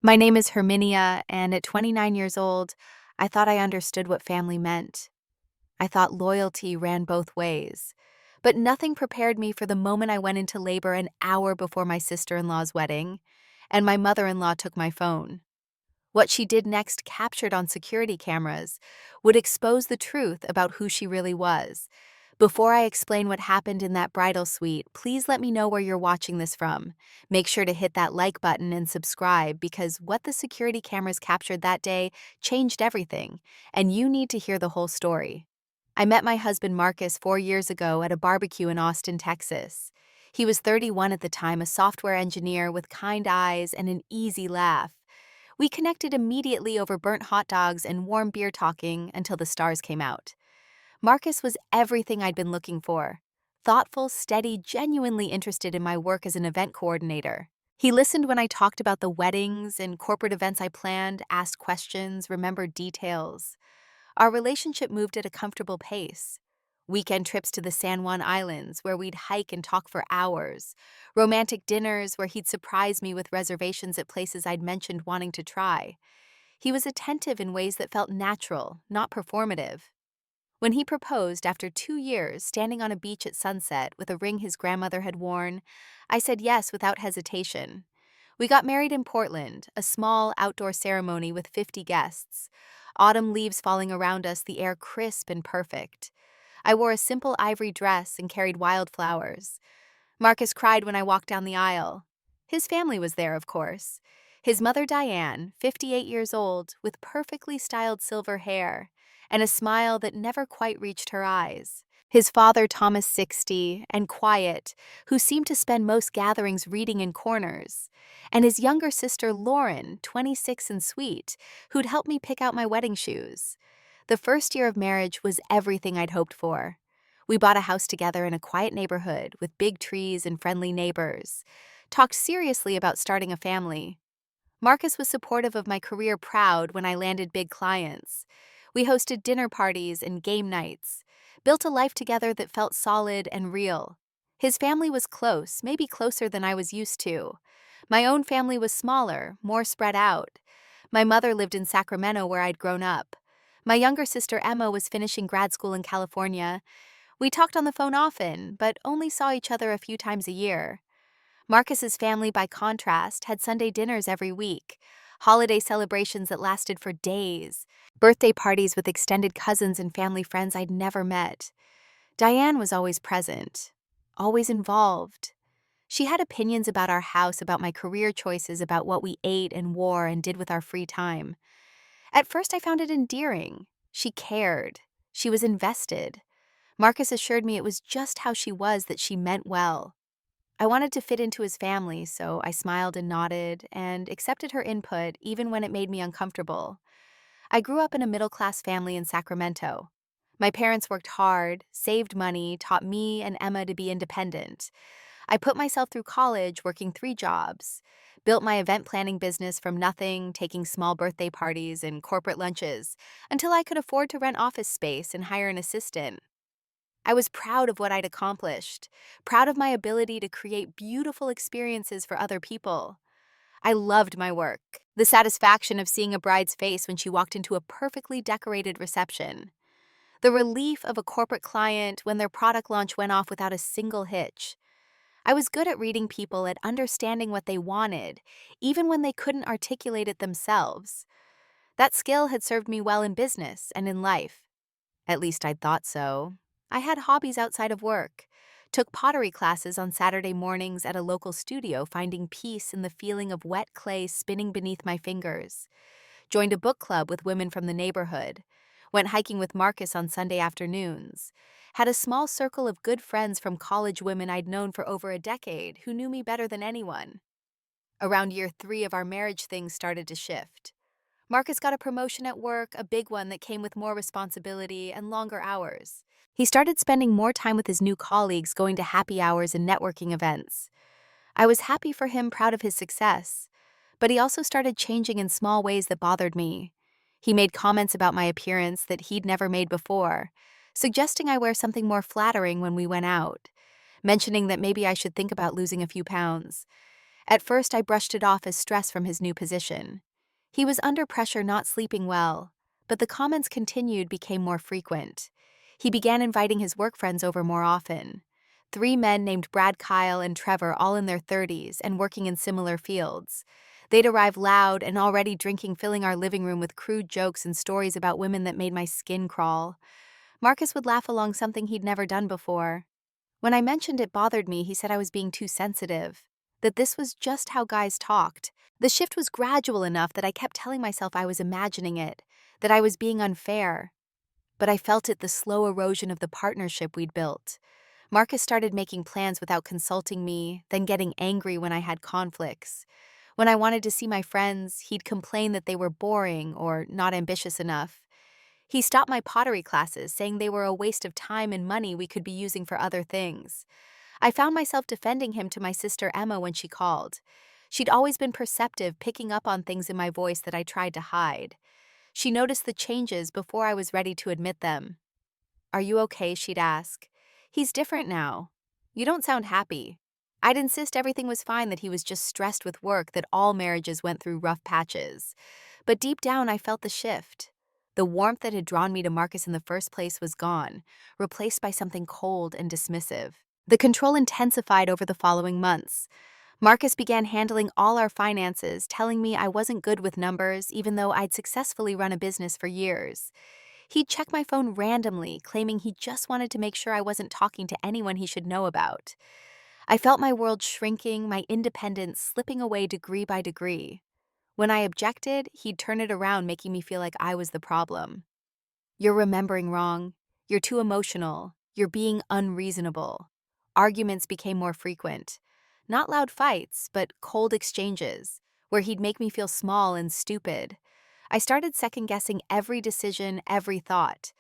My name is Herminia, and at 29 years old, I thought I understood what family meant. I thought loyalty ran both ways. But nothing prepared me for the moment I went into labor an hour before my sister-in-law's wedding, and my mother-in-law took my phone. What she did next, captured on security cameras, would expose the truth about who she really was. Before I explain what happened in that bridal suite, please let me know where you're watching this from. Make sure to hit that like button and subscribe because what the security cameras captured that day changed everything, and you need to hear the whole story. I met my husband Marcus 4 years ago at a barbecue in Austin, Texas. He was 31 at the time, a software engineer with kind eyes and an easy laugh. We connected immediately over burnt hot dogs and warm beer talking until the stars came out. Marcus was everything I'd been looking for. Thoughtful, steady, genuinely interested in my work as an event coordinator. He listened when I talked about the weddings and corporate events I planned, asked questions, remembered details. Our relationship moved at a comfortable pace. Weekend trips to the San Juan Islands, where we'd hike and talk for hours. Romantic dinners, where he'd surprise me with reservations at places I'd mentioned wanting to try. He was attentive in ways that felt natural, not performative. When he proposed after 2 years, standing on a beach at sunset with a ring his grandmother had worn, I said yes without hesitation. We got married in Portland, a small outdoor ceremony with 50 guests. Autumn leaves falling around us, the air crisp and perfect. I wore a simple ivory dress and carried wildflowers. Marcus cried when I walked down the aisle. His family was there, of course. His mother Diane, 58 years old, with perfectly styled silver hair, and a smile that never quite reached her eyes. His father Thomas, 60, and quiet, who seemed to spend most gatherings reading in corners. And his younger sister Lauren, 26 and sweet, who'd helped me pick out my wedding shoes. The first year of marriage was everything I'd hoped for. We bought a house together in a quiet neighborhood with big trees and friendly neighbors. Talked seriously about starting a family. Marcus was supportive of my career, proud when I landed big clients. We hosted dinner parties and game nights, built a life together that felt solid and real. His family was close, maybe closer than I was used to. My own family was smaller, more spread out. My mother lived in Sacramento where I'd grown up. My younger sister Emma was finishing grad school in California. We talked on the phone often, but only saw each other a few times a year. Marcus's family, by contrast, had Sunday dinners every week, holiday celebrations that lasted for days, birthday parties with extended cousins and family friends I'd never met. Diane was always present, always involved. She had opinions about our house, about my career choices, about what we ate and wore and did with our free time. At first, I found it endearing. She cared. She was invested. Marcus assured me it was just how she was, that she meant well. I wanted to fit into his family, so I smiled and nodded and accepted her input even when it made me uncomfortable. I grew up in a middle-class family in Sacramento. My parents worked hard, saved money, taught me and Emma to be independent. I put myself through college working 3 jobs, built my event planning business from nothing, taking small birthday parties and corporate lunches, until I could afford to rent office space and hire an assistant. I was proud of what I'd accomplished, proud of my ability to create beautiful experiences for other people. I loved my work, the satisfaction of seeing a bride's face when she walked into a perfectly decorated reception, the relief of a corporate client when their product launch went off without a single hitch. I was good at reading people, at understanding what they wanted, even when they couldn't articulate it themselves. That skill had served me well in business and in life. At least I'd thought so. I had hobbies outside of work. Took pottery classes on Saturday mornings at a local studio, finding peace in the feeling of wet clay spinning beneath my fingers. Joined a book club with women from the neighborhood. Went hiking with Marcus on Sunday afternoons. Had a small circle of good friends from college women I'd known for over a decade who knew me better than anyone. Around year 3 of our marriage, things started to shift. Marcus got a promotion at work, a big one that came with more responsibility and longer hours. He started spending more time with his new colleagues, going to happy hours and networking events. I was happy for him, proud of his success. But he also started changing in small ways that bothered me. He made comments about my appearance that he'd never made before, suggesting I wear something more flattering when we went out, mentioning that maybe I should think about losing a few pounds. At first, I brushed it off as stress from his new position. He was under pressure, not sleeping well, but the comments continued, became more frequent. He began inviting his work friends over more often. Three men named Brad, Kyle, and Trevor, all in their 30s and working in similar fields. They'd arrive loud and already drinking, filling our living room with crude jokes and stories about women that made my skin crawl. Marcus would laugh along something he'd never done before. When I mentioned it bothered me, he said I was being too sensitive, that this was just how guys talked. The shift was gradual enough that I kept telling myself I was imagining it, that I was being unfair. But I felt it, the slow erosion of the partnership we'd built. Marcus started making plans without consulting me, then getting angry when I had conflicts. When I wanted to see my friends, he'd complain that they were boring or not ambitious enough. He stopped my pottery classes, saying they were a waste of time and money we could be using for other things. I found myself defending him to my sister Emma when she called. She'd always been perceptive, picking up on things in my voice that I tried to hide. She noticed the changes before I was ready to admit them. "Are you okay?" she'd ask. "He's different now. You don't sound happy." I'd insist everything was fine, that he was just stressed with work, that all marriages went through rough patches. But deep down, I felt the shift. The warmth that had drawn me to Marcus in the first place was gone, replaced by something cold and dismissive. The control intensified over the following months. Marcus began handling all our finances, telling me I wasn't good with numbers, even though I'd successfully run a business for years. He'd check my phone randomly, claiming he just wanted to make sure I wasn't talking to anyone he should know about. I felt my world shrinking, my independence slipping away degree by degree. When I objected, he'd turn it around, making me feel like I was the problem. "You're remembering wrong. You're too emotional. You're being unreasonable." Arguments became more frequent. Not loud fights, but cold exchanges, where he'd make me feel small and stupid. I started second-guessing every decision, every thought.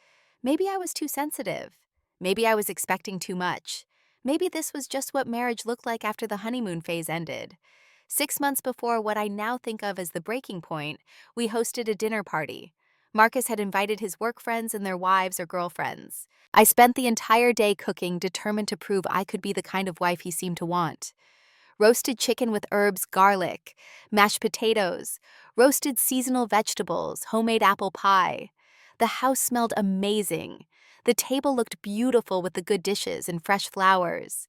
Maybe I was too sensitive. Maybe I was expecting too much. Maybe this was just what marriage looked like after the honeymoon phase ended. 6 months before what I now think of as the breaking point, we hosted a dinner party. Marcus had invited his work friends and their wives or girlfriends. I spent the entire day cooking, determined to prove I could be the kind of wife he seemed to want. Roasted chicken with herbs, garlic, mashed potatoes, roasted seasonal vegetables, homemade apple pie. The house smelled amazing. The table looked beautiful with the good dishes and fresh flowers.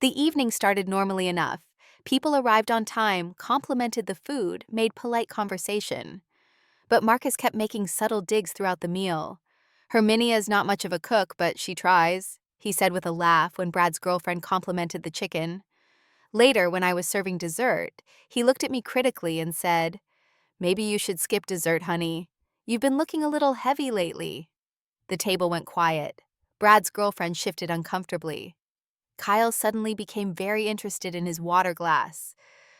The evening started normally enough. People arrived on time, complimented the food, made polite conversation. But Marcus kept making subtle digs throughout the meal. "Herminia's not much of a cook, but she tries," he said with a laugh when Brad's girlfriend complimented the chicken. Later, when I was serving dessert, he looked at me critically and said, "Maybe you should skip dessert, honey. You've been looking a little heavy lately." The table went quiet. Brad's girlfriend shifted uncomfortably. Kyle suddenly became very interested in his water glass.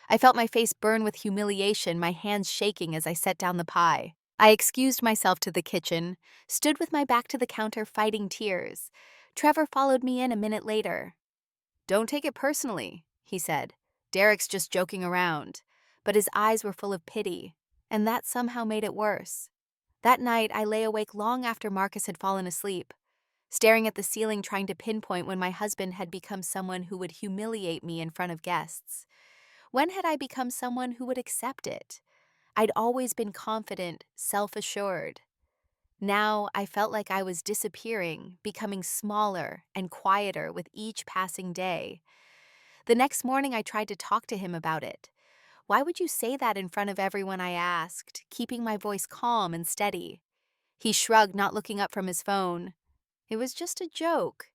I felt my face burn with humiliation, my hands shaking as I set down the pie. I excused myself to the kitchen, stood with my back to the counter, fighting tears. Trevor followed me in a minute later. "Don't take it personally," he said. "Derek's just joking around." But his eyes were full of pity, and that somehow made it worse. That night, I lay awake long after Marcus had fallen asleep, staring at the ceiling, trying to pinpoint when my husband had become someone who would humiliate me in front of guests. When had I become someone who would accept it? I'd always been confident, self-assured. Now I felt like I was disappearing, becoming smaller and quieter with each passing day. The next morning, I tried to talk to him about it. "Why would you say that in front of everyone?" I asked, keeping my voice calm and steady. He shrugged, not looking up from his phone. "It was just a joke."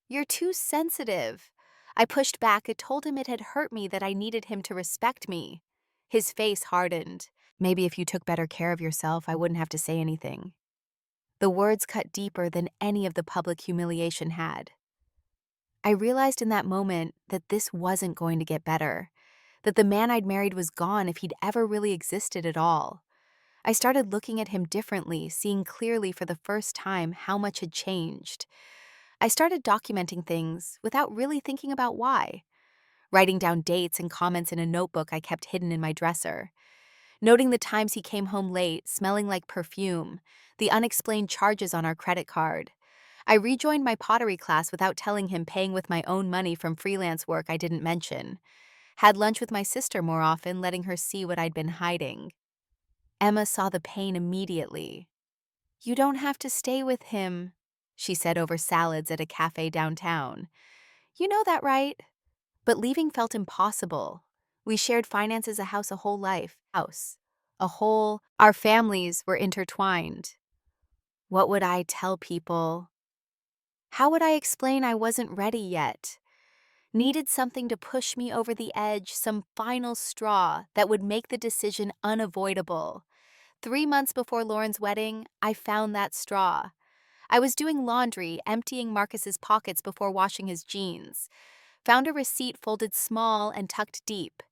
"You're too sensitive." I pushed back. I told him it had hurt me, that I needed him to respect me. His face hardened. "Maybe if you took better care of yourself, I wouldn't have to say anything." The words cut deeper than any of the public humiliation had. I realized in that moment that this wasn't going to get better, that the man I'd married was gone if he'd ever really existed at all. I started looking at him differently, seeing clearly for the first time how much had changed. I started documenting things without really thinking about why, writing down dates and comments in a notebook I kept hidden in my dresser, noting the times he came home late, smelling like perfume, the unexplained charges on our credit card. I rejoined my pottery class without telling him, paying with my own money from freelance work I didn't mention. Had lunch with my sister more often, letting her see what I'd been hiding. Emma saw the pain immediately. "You don't have to stay with him," she said over salads at a cafe downtown. "You know that, right?" But leaving felt impossible. We shared finances, a house, a whole life. Our families were intertwined. What would I tell people? How would I explain I wasn't ready yet? Needed something to push me over the edge, some final straw that would make the decision unavoidable. 3 months before Lauren's wedding, I found that straw. I was doing laundry, emptying Marcus's pockets before washing his jeans. Found a receipt folded small and tucked deep.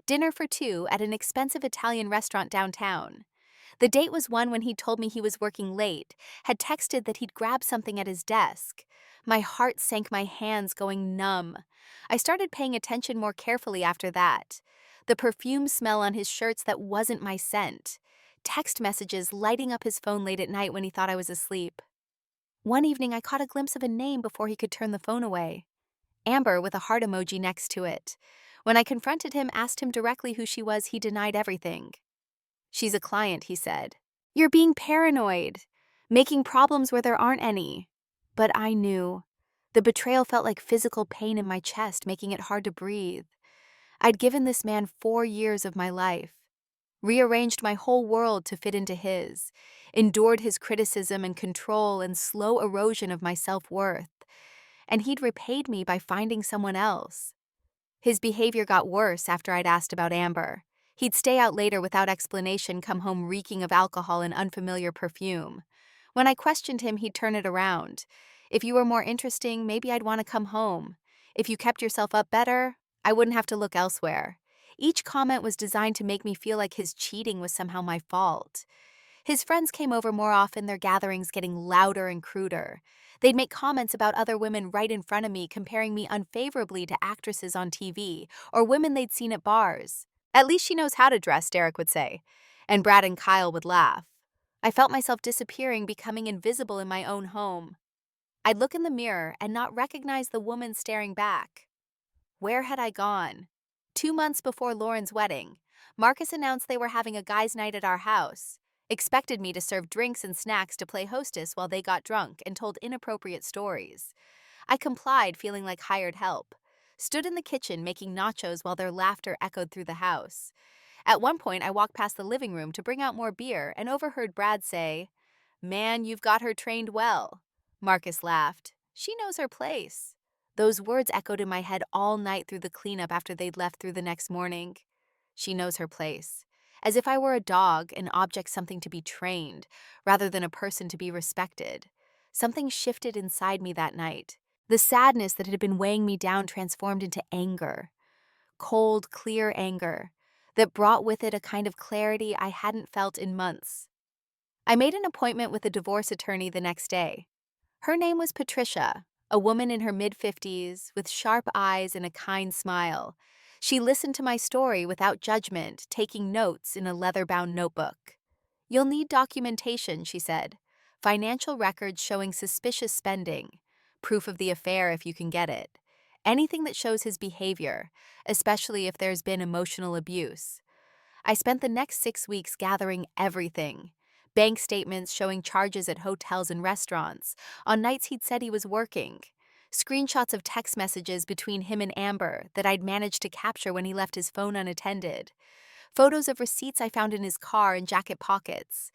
Dinner for two at an expensive Italian restaurant downtown. The date was one when he told me he was working late, had texted that he'd grab something at his desk. My heart sank, my hands going numb. I started paying attention more carefully after that. The perfume smell on his shirts that wasn't my scent. Text messages lighting up his phone late at night when he thought I was asleep. One evening, I caught a glimpse of a name before he could turn the phone away. Amber, with a heart emoji next to it. When I confronted him, asked him directly who she was, he denied everything. "She's a client," he said. "You're being paranoid, making problems where there aren't any." But I knew. The betrayal felt like physical pain in my chest, making it hard to breathe. I'd given this man 4 years of my life, rearranged my whole world to fit into his, endured his criticism and control and slow erosion of my self-worth. And he'd repaid me by finding someone else. His behavior got worse after I'd asked about Amber. He'd stay out later without explanation, come home reeking of alcohol and unfamiliar perfume. When I questioned him, he'd turn it around. "If you were more interesting, maybe I'd want to come home. If you kept yourself up better, I wouldn't have to look elsewhere." Each comment was designed to make me feel like his cheating was somehow my fault. His friends came over more often, their gatherings getting louder and cruder. They'd make comments about other women right in front of me, comparing me unfavorably to actresses on TV or women they'd seen at bars. "At least she knows how to dress," Derek would say. And Brad and Kyle would laugh. I felt myself disappearing, becoming invisible in my own home. I'd look in the mirror and not recognize the woman staring back. Where had I gone? 2 months before Lauren's wedding, Marcus announced they were having a guys' night at our house. Expected me to serve drinks and snacks to play hostess while they got drunk and told inappropriate stories. I complied, feeling like hired help. Stood in the kitchen making nachos while their laughter echoed through the house. At one point, I walked past the living room to bring out more beer and overheard Brad say, "Man, you've got her trained well." Marcus laughed. "She knows her place." Those words echoed in my head all night through the cleanup after they'd left through the next morning. She knows her place. As if I were a dog, an object, something to be trained, rather than a person to be respected. Something shifted inside me that night. The sadness that had been weighing me down transformed into anger. Cold, clear anger that brought with it a kind of clarity I hadn't felt in months. I made an appointment with a divorce attorney the next day. Her name was Patricia, a woman in her mid-50s with sharp eyes and a kind smile. She listened to my story without judgment, taking notes in a leather-bound notebook. "You'll need documentation," she said. "Financial records showing suspicious spending. Proof of the affair if you can get it. Anything that shows his behavior, especially if there's been emotional abuse." I spent the next 6 weeks gathering everything. Bank statements showing charges at hotels and restaurants, on nights he'd said he was working. Screenshots of text messages between him and Amber that I'd managed to capture when he left his phone unattended. Photos of receipts I found in his car and jacket pockets.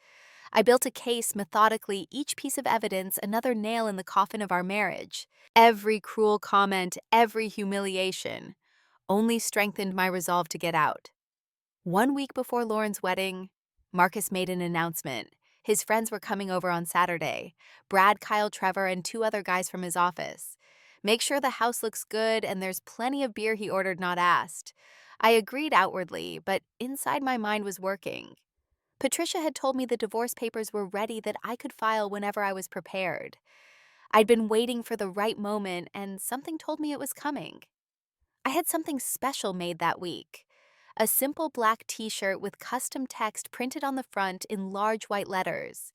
I built a case methodically, each piece of evidence another nail in the coffin of our marriage. Every cruel comment, every humiliation, only strengthened my resolve to get out. 1 week before Lauren's wedding, Marcus made an announcement. His friends were coming over on Saturday. Brad, Kyle, Trevor, and 2 other guys from his office. "Make sure the house looks good and there's plenty of beer," he ordered, not asked. I agreed outwardly, but inside my mind was working. Patricia had told me the divorce papers were ready, that I could file whenever I was prepared. I'd been waiting for the right moment, and something told me it was coming. I had something special made that week. A simple black t-shirt with custom text printed on the front in large white letters.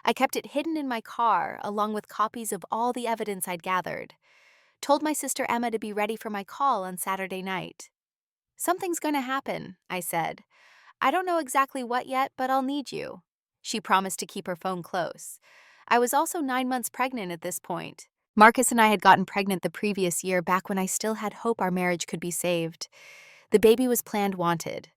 I kept it hidden in my car, along with copies of all the evidence I'd gathered. Told my sister Emma to be ready for my call on Saturday night. Something's going to happen, I said. I don't know exactly what yet, but I'll need you. She promised to keep her phone close. I was also 9 months pregnant at this point. Marcus and I had gotten pregnant the previous year, back when I still had hope our marriage could be saved. The baby was planned wanted.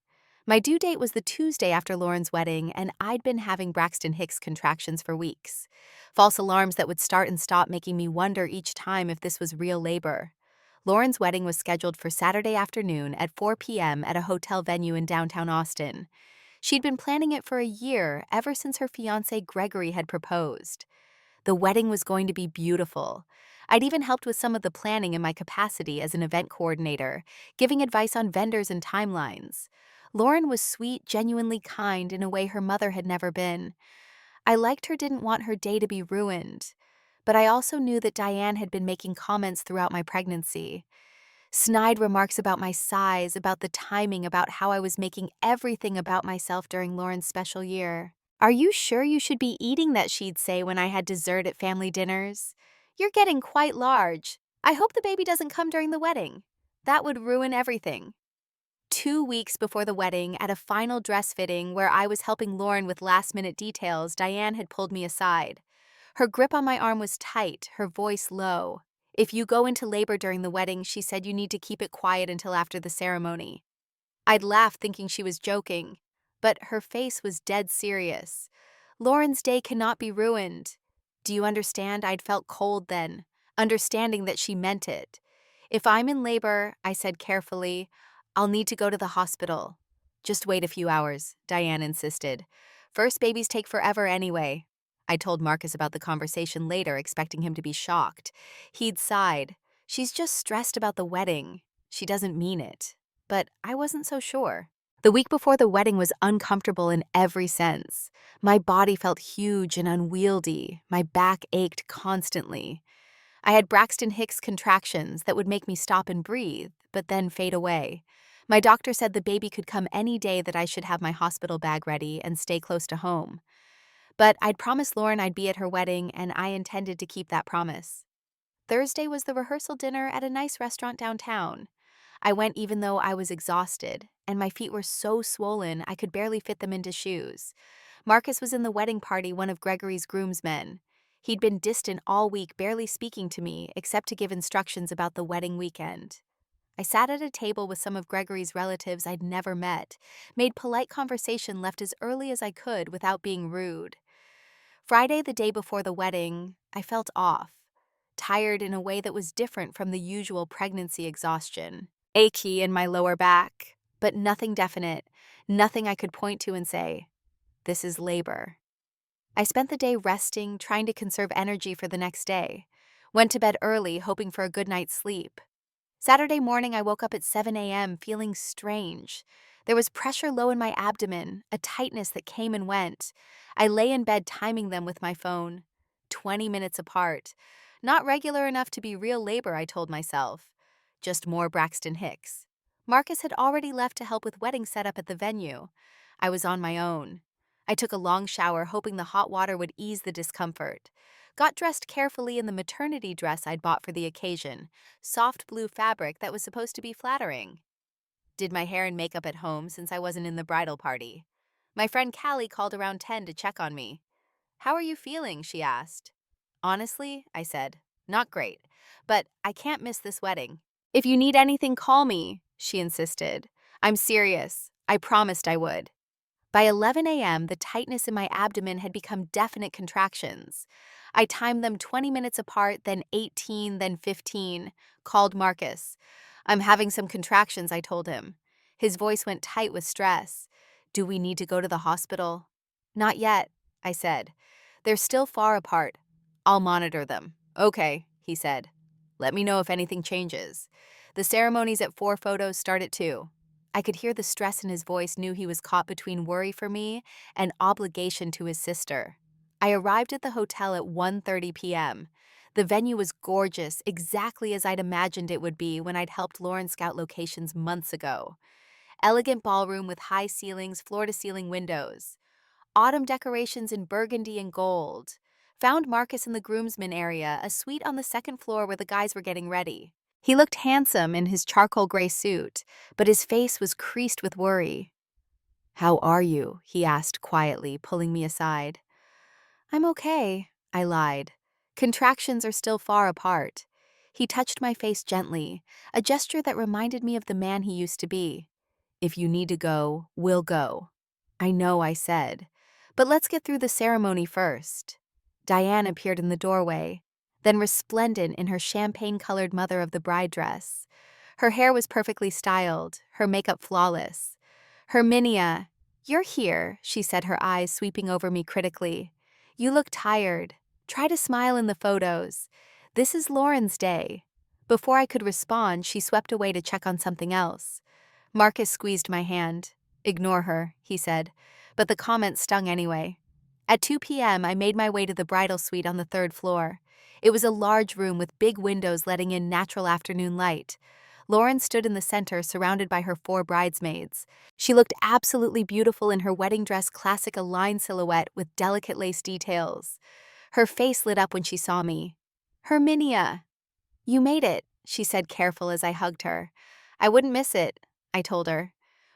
My due date was the Tuesday after Lauren's wedding, and I'd been having Braxton Hicks contractions for weeks. False alarms that would start and stop, making me wonder each time if this was real labor. Lauren's wedding was scheduled for Saturday afternoon at 4 p.m. at a hotel venue in downtown Austin. She'd been planning it for a year, ever since her fiancé Gregory had proposed. The wedding was going to be beautiful. I'd even helped with some of the planning in my capacity as an event coordinator, giving advice on vendors and timelines. Lauren was sweet, genuinely kind in a way her mother had never been. I liked her, didn't want her day to be ruined. But I also knew that Diane had been making comments throughout my pregnancy. Snide remarks about my size, about the timing, about how I was making everything about myself during Lauren's special year. "Are you sure you should be eating that?" she'd say when I had dessert at family dinners. "You're getting quite large. I hope the baby doesn't come during the wedding. That would ruin everything." 2 weeks before the wedding, at a final dress fitting where I was helping Lauren with last-minute details, Diane had pulled me aside. Her grip on my arm was tight, her voice low. "If you go into labor during the wedding," she said, "you need to keep it quiet until after the ceremony." I'd laughed, thinking she was joking, but her face was dead serious. "Lauren's day cannot be ruined." Do you understand? I'd felt cold then, understanding that she meant it. "If I'm in labor," I said carefully, "I'll need to go to the hospital." "Just wait a few hours," Diane insisted. "First babies take forever anyway." I told Marcus about the conversation later, expecting him to be shocked. He'd sighed. "She's just stressed about the wedding. She doesn't mean it." But I wasn't so sure. The week before the wedding was uncomfortable in every sense. My body felt huge and unwieldy. My back ached constantly. I had Braxton Hicks contractions that would make me stop and breathe, but then fade away. My doctor said the baby could come any day, that I should have my hospital bag ready and stay close to home. But I'd promised Lauren I'd be at her wedding, and I intended to keep that promise. Thursday was the rehearsal dinner at a nice restaurant downtown. I went even though I was exhausted, and my feet were so swollen I could barely fit them into shoes. Marcus was in the wedding party, one of Gregory's groomsmen. He'd been distant all week, barely speaking to me, except to give instructions about the wedding weekend. I sat at a table with some of Gregory's relatives I'd never met, made polite conversation, left as early as I could without being rude. Friday, the day before the wedding, I felt off, tired in a way that was different from the usual pregnancy exhaustion. Achy in my lower back, but nothing definite, nothing I could point to and say, "This is labor." I spent the day resting, trying to conserve energy for the next day. Went to bed early, hoping for a good night's sleep. Saturday morning, I woke up at 7 a.m. feeling strange. There was pressure low in my abdomen, a tightness that came and went. I lay in bed, timing them with my phone. 20 minutes apart. Not regular enough to be real labor, I told myself. Just more Braxton Hicks. Marcus had already left to help with wedding setup at the venue. I was on my own. I took a long shower, hoping the hot water would ease the discomfort. Got dressed carefully in the maternity dress I'd bought for the occasion, soft blue fabric that was supposed to be flattering. Did my hair and makeup at home, since I wasn't in the bridal party. My friend Callie called around 10 to check on me. "How are you feeling?" she asked. "Honestly," I said, "not great, but I can't miss this wedding." "If you need anything, call me," she insisted. "I'm serious. I promised I would." By 11 a.m., the tightness in my abdomen had become definite contractions. I timed them 20 minutes apart, then 18, then 15. Called Marcus. "I'm having some contractions," I told him. His voice went tight with stress. "Do we need to go to the hospital?" "Not yet," I said. "They're still far apart. I'll monitor them." "Okay," he said. "Let me know if anything changes." The ceremonies at 4, photos start at 2. I could hear the stress in his voice, knew he was caught between worry for me and obligation to his sister. I arrived at the hotel at 1:30 p.m. The venue was gorgeous, exactly as I'd imagined it would be when I'd helped Lauren scout locations months ago. Elegant ballroom with high ceilings, floor-to-ceiling windows. Autumn decorations in burgundy and gold. Found Marcus in the groomsmen area, a suite on the second floor where the guys were getting ready. He looked handsome in his charcoal gray suit, but his face was creased with worry. "How are you?" he asked quietly, pulling me aside. "I'm okay," I lied. "Contractions are still far apart." He touched my face gently, a gesture that reminded me of the man he used to be. "If you need to go, we'll go." "I know," I said. "But let's get through the ceremony first." Diane appeared in the doorway, then resplendent in her champagne-colored mother of the bride dress. Her hair was perfectly styled, her makeup flawless. "Herminia, you're here," she said, her eyes sweeping over me critically. "You look tired. Try to smile in the photos. This is Lauren's day." Before I could respond, she swept away to check on something else. Marcus squeezed my hand. "Ignore her," he said, but the comment stung anyway. At 2 p.m., I made my way to the bridal suite on the third floor. It was a large room with big windows letting in natural afternoon light. Lauren stood in the center, surrounded by her 4 bridesmaids. She looked absolutely beautiful in her wedding dress, classic Align silhouette with delicate lace details. Her face lit up when she saw me. "Herminia, you made it," she said, careful as I hugged her. "I wouldn't miss it," I told her.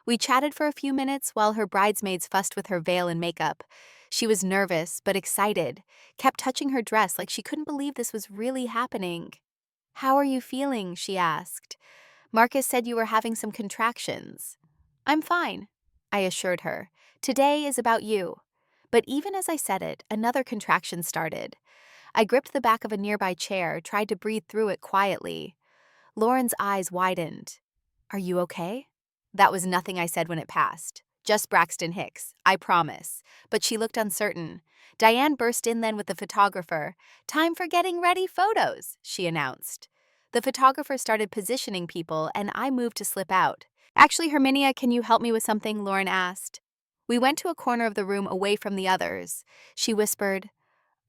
We chatted for a few minutes while her bridesmaids fussed with her veil and makeup. She was nervous but excited, kept touching her dress like she couldn't believe this was really happening. "How are you feeling?" she asked. "Marcus said you were having some contractions." "I'm fine," I assured her. "Today is about you." But even as I said it, another contraction started. I gripped the back of a nearby chair, tried to breathe through it quietly. Lauren's eyes widened. "Are you okay?" That was nothing I said when it passed. "Just Braxton Hicks, I promise." But she looked uncertain. Diane burst in then with the photographer. "Time for getting ready photos," she announced. The photographer started positioning people, and I moved to slip out. "Actually, Herminia, can you help me with something?" Lauren asked. We went to a corner of the room away from the others. She whispered,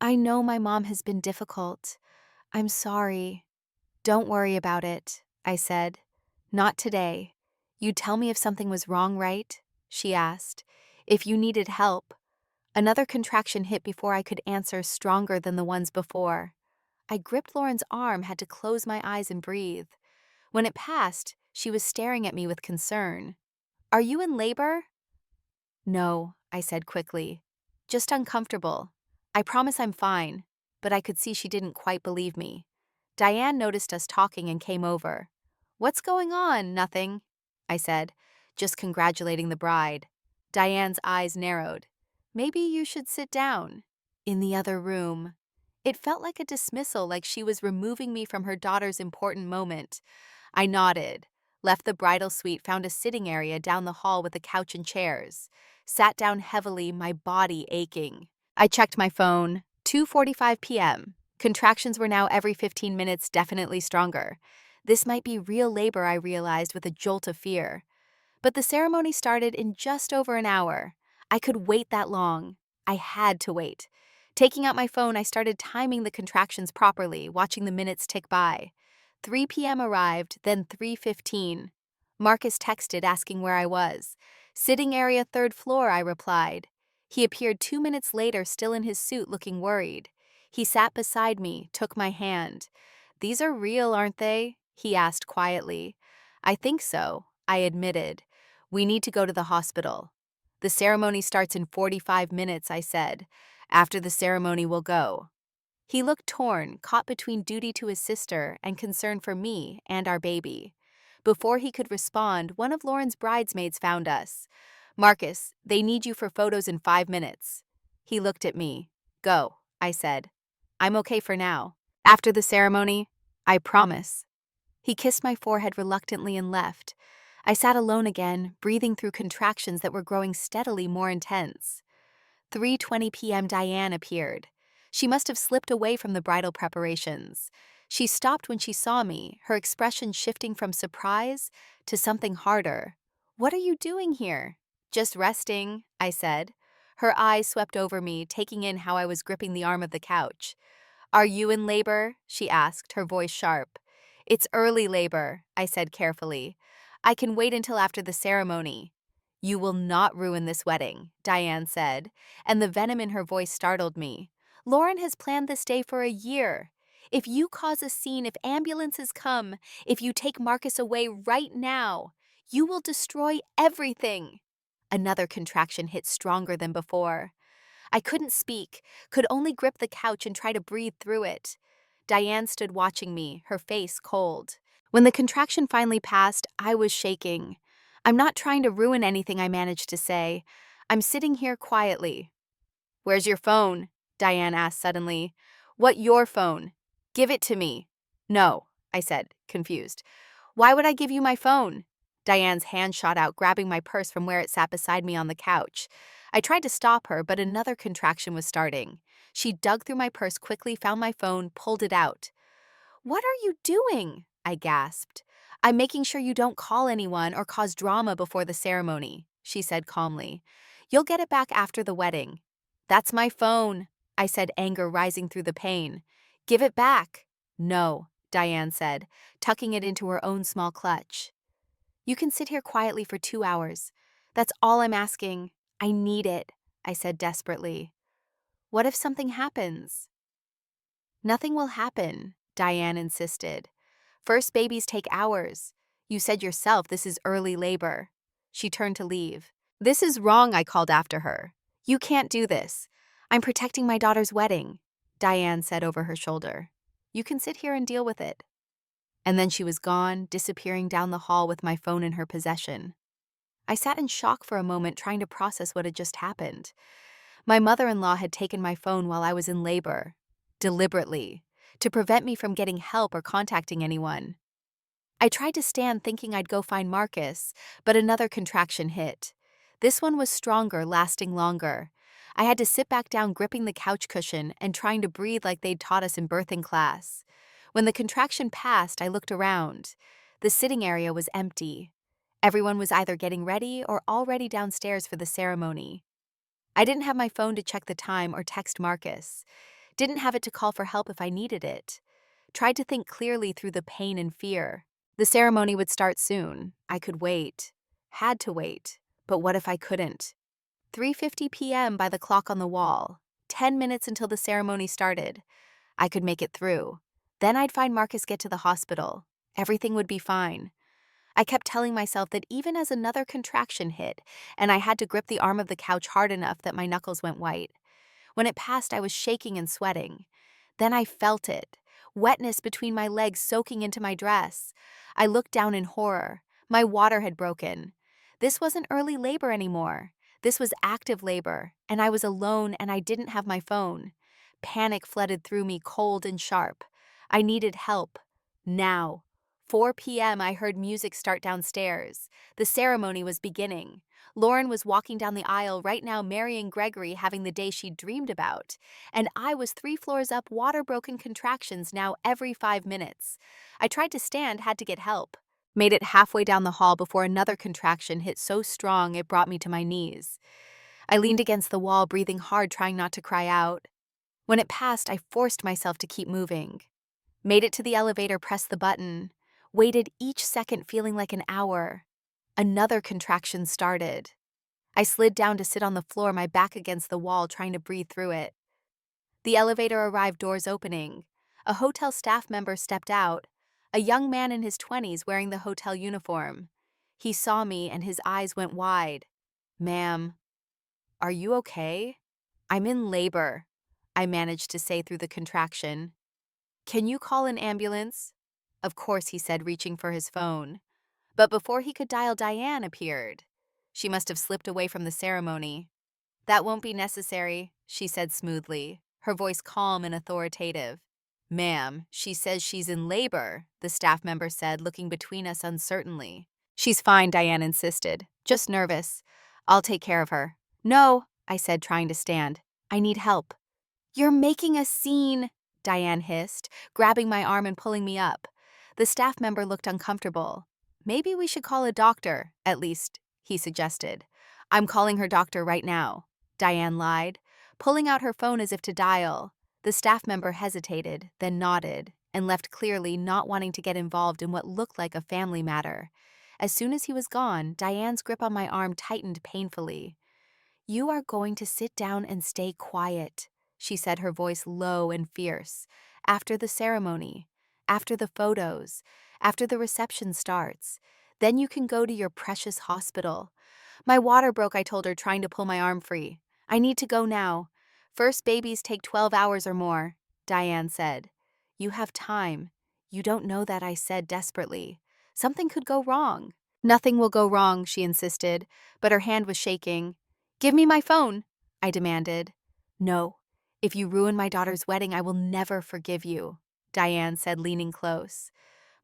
"I know my mom has been difficult. I'm sorry." "Don't worry about it," I said. "Not today. You'd tell me if something was wrong, right?" she asked. "If you needed help." Another contraction hit before I could answer, stronger than the ones before. I gripped Lauren's arm, had to close my eyes and breathe. When it passed, she was staring at me with concern. "Are you in labor?" "No," I said quickly. "Just uncomfortable. I promise I'm fine." But I could see she didn't quite believe me. Diane noticed us talking and came over. "What's going on?" "Nothing," I said, just congratulating the bride. Diane's eyes narrowed. "Maybe you should sit down." In the other room. It felt like a dismissal, like she was removing me from her daughter's important moment. I nodded, left the bridal suite, found a sitting area down the hall with a couch and chairs, sat down heavily, my body aching. I checked my phone. 2:45 p.m. Contractions were now every 15 minutes, definitely stronger. This might be real labor, I realized with a jolt of fear. But the ceremony started in just over an hour. I could wait that long. I had to wait. Taking out my phone, I started timing the contractions properly, watching the minutes tick by. 3 p.m. arrived, then 3:15. Marcus texted asking where I was. "Sitting area, third floor," I replied. He appeared 2 minutes later, still in his suit, looking worried. He sat beside me, took my hand. "These are real, aren't they?" he asked quietly. "I think so," I admitted. "We need to go to the hospital." "The ceremony starts in 45 minutes, I said. "After the ceremony, we'll go." He looked torn, caught between duty to his sister and concern for me and our baby. Before he could respond, one of Lauren's bridesmaids found us. "Marcus, they need you for photos in 5 minutes." He looked at me. "Go," I said. "I'm okay for now. After the ceremony, I promise." He kissed my forehead reluctantly and left. I sat alone again, breathing through contractions that were growing steadily more intense. 3:20 p.m. Diane appeared. She must have slipped away from the bridal preparations. She stopped when she saw me, her expression shifting from surprise to something harder. "What are you doing here?" "Just resting," I said. Her eyes swept over me, taking in how I was gripping the arm of the couch. "Are you in labor?" she asked, her voice sharp. "It's early labor," I said carefully. "I can wait until after the ceremony." "You will not ruin this wedding," Diane said, and the venom in her voice startled me. "Lauren has planned this day for a year. If you cause a scene, if ambulances come, if you take Marcus away right now, you will destroy everything." Another contraction hit stronger than before. I couldn't speak, could only grip the couch and try to breathe through it. Diane stood watching me, her face cold. When the contraction finally passed, I was shaking. "I'm not trying to ruin anything," I managed to say. "I'm sitting here quietly." "Where's your phone?" Diane asked suddenly. "What your phone? Give it to me." "No," I said, confused. "Why would I give you my phone?" Diane's hand shot out, grabbing my purse from where it sat beside me on the couch. I tried to stop her, but another contraction was starting. She dug through my purse quickly, found my phone, pulled it out. "What are you doing?" I gasped. "I'm making sure you don't call anyone or cause drama before the ceremony," she said calmly. "You'll get it back after the wedding." "That's my phone," I said, anger rising through the pain. "Give it back." "No," Diane said, tucking it into her own small clutch. "You can sit here quietly for 2 hours. That's all I'm asking. I need it," I said desperately. "What if something happens?" "Nothing will happen," Diane insisted. "First babies take hours. You said yourself this is early labor." She turned to leave. "This is wrong," I called after her. "You can't do this. I'm protecting my daughter's wedding," Diane said over her shoulder. "You can sit here and deal with it." And then she was gone, disappearing down the hall with my phone in her possession. I sat in shock for a moment, trying to process what had just happened. My mother-in-law had taken my phone while I was in labor, deliberately, to prevent me from getting help or contacting anyone. I tried to stand, thinking I'd go find Marcus, but another contraction hit. This one was stronger, lasting longer. I had to sit back down, gripping the couch cushion and trying to breathe like they'd taught us in birthing class. When the contraction passed, I looked around. The sitting area was empty. Everyone was either getting ready or already downstairs for the ceremony. I didn't have my phone to check the time or text Marcus. Didn't have it to call for help if I needed it. Tried to think clearly through the pain and fear. The ceremony would start soon. I could wait. Had to wait. But what if I couldn't? 3:50 p.m. by the clock on the wall. 10 minutes until the ceremony started. I could make it through. Then I'd find Marcus, get to the hospital. Everything would be fine. I kept telling myself that even as another contraction hit, and I had to grip the arm of the couch hard enough that my knuckles went white. When it passed, I was shaking and sweating. Then I felt it, wetness between my legs soaking into my dress. I looked down in horror. My water had broken. This wasn't early labor anymore. This was active labor, and I was alone and I didn't have my phone. Panic flooded through me, cold and sharp. I needed help. Now. 4 p.m. I heard music start downstairs. The ceremony was beginning. Lauren was walking down the aisle right now, marrying Gregory, having the day she'd dreamed about. And I was 3 floors up, water-broken contractions now every 5 minutes. I tried to stand, had to get help. Made it halfway down the hall before another contraction hit so strong it brought me to my knees. I leaned against the wall, breathing hard, trying not to cry out. When it passed, I forced myself to keep moving. Made it to the elevator, pressed the button. Waited each second, feeling like an hour. Another contraction started. I slid down to sit on the floor, my back against the wall, trying to breathe through it. The elevator arrived, doors opening. A hotel staff member stepped out, a young man in his 20s wearing the hotel uniform. He saw me and his eyes went wide. "Ma'am, are you okay?" "I'm in labor," I managed to say through the contraction. "Can you call an ambulance?" "Of course," he said, reaching for his phone. But before he could dial, Diane appeared. She must have slipped away from the ceremony. "That won't be necessary," she said smoothly, her voice calm and authoritative. "Ma'am, she says she's in labor," the staff member said, looking between us uncertainly. "She's fine," Diane insisted. "Just nervous. I'll take care of her." "No," I said, trying to stand. "I need help." "You're making a scene," Diane hissed, grabbing my arm and pulling me up. The staff member looked uncomfortable. "Maybe we should call a doctor, at least," he suggested. "I'm calling her doctor right now," Diane lied, pulling out her phone as if to dial. The staff member hesitated, then nodded, and left, clearly not wanting to get involved in what looked like a family matter. As soon as he was gone, Diane's grip on my arm tightened painfully. "You are going to sit down and stay quiet," she said, her voice low and fierce. After the ceremony, after the photos, after the reception starts, then you can go to your precious hospital. My water broke, I told her, trying to pull my arm free. I need to go now. First babies take 12 hours or more, Diane said. You have time. You don't know that, I said desperately. Something could go wrong. Nothing will go wrong, she insisted, but her hand was shaking. Give me my phone, I demanded. No. If you ruin my daughter's wedding, I will never forgive you, Diane said, leaning close.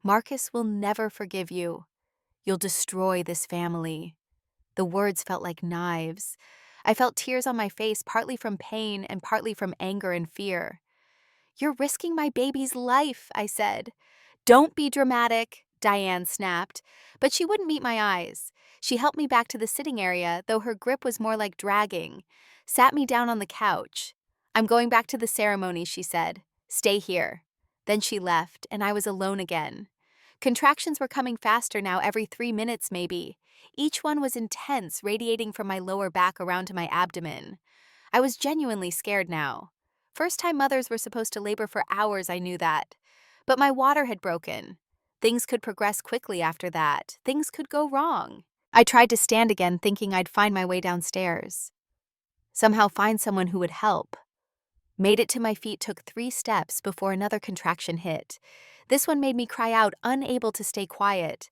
Marcus will never forgive you. You'll destroy this family. The words felt like knives. I felt tears on my face, partly from pain and partly from anger and fear. You're risking my baby's life, I said. Don't be dramatic, Diane snapped, but she wouldn't meet my eyes. She helped me back to the sitting area, though her grip was more like dragging, sat me down on the couch. I'm going back to the ceremony, she said. Stay here. Then she left, and I was alone again. Contractions were coming faster now, every 3 minutes maybe. Each one was intense, radiating from my lower back around to my abdomen. I was genuinely scared now. First-time mothers were supposed to labor for hours, I knew that. But my water had broken. Things could progress quickly after that. Things could go wrong. I tried to stand again, thinking I'd find my way downstairs. Somehow find someone who would help. Made it to my feet, took 3 steps before another contraction hit. This one made me cry out, unable to stay quiet.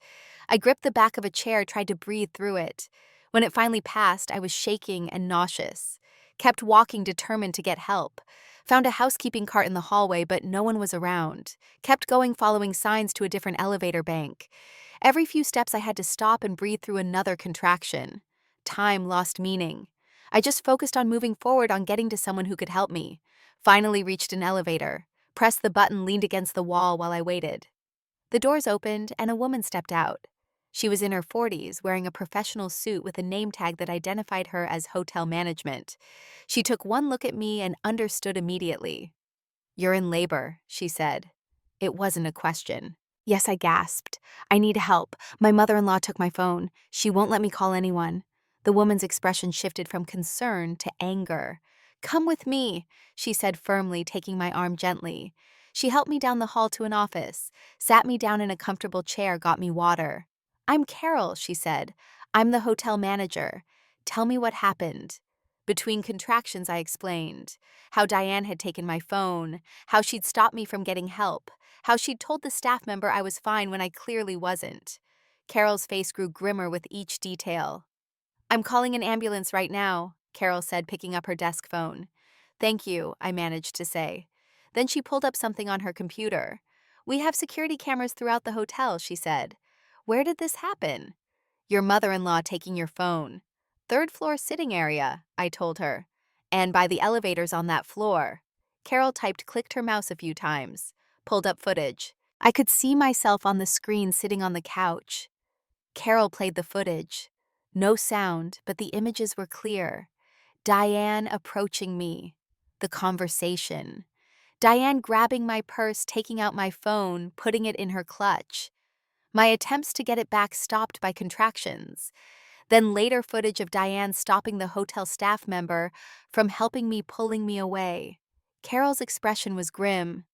I gripped the back of a chair, tried to breathe through it. When it finally passed, I was shaking and nauseous. Kept walking, determined to get help. Found a housekeeping cart in the hallway, but no one was around. Kept going, following signs to a different elevator bank. Every few steps I had to stop and breathe through another contraction. Time lost meaning. I just focused on moving forward, on getting to someone who could help me. Finally reached an elevator. Pressed the button, leaned against the wall while I waited. The doors opened and a woman stepped out. She was in her 40s, wearing a professional suit with a name tag that identified her as hotel management. She took one look at me and understood immediately. You're in labor, she said. It wasn't a question. Yes, I gasped. I need help. My mother-in-law took my phone. She won't let me call anyone. The woman's expression shifted from concern to anger. Come with me, she said firmly, taking my arm gently. She helped me down the hall to an office, sat me down in a comfortable chair, got me water. I'm Carol, she said. I'm the hotel manager. Tell me what happened. Between contractions, I explained how Diane had taken my phone, how she'd stopped me from getting help, how she'd told the staff member I was fine when I clearly wasn't. Carol's face grew grimmer with each detail. I'm calling an ambulance right now, Carol said, picking up her desk phone. Thank you, I managed to say. Then she pulled up something on her computer. We have security cameras throughout the hotel, she said. Where did this happen? Your mother-in-law taking your phone. 3rd floor sitting area, I told her. And by the elevators on that floor. Carol clicked her mouse a few times, pulled up footage. I could see myself on the screen sitting on the couch. Carol played the footage. No sound, but the images were clear. Diane approaching me. The conversation. Diane grabbing my purse, taking out my phone, putting it in her clutch. My attempts to get it back stopped by contractions. Then later footage of Diane stopping the hotel staff member from helping me, pulling me away. Carol's expression was grim.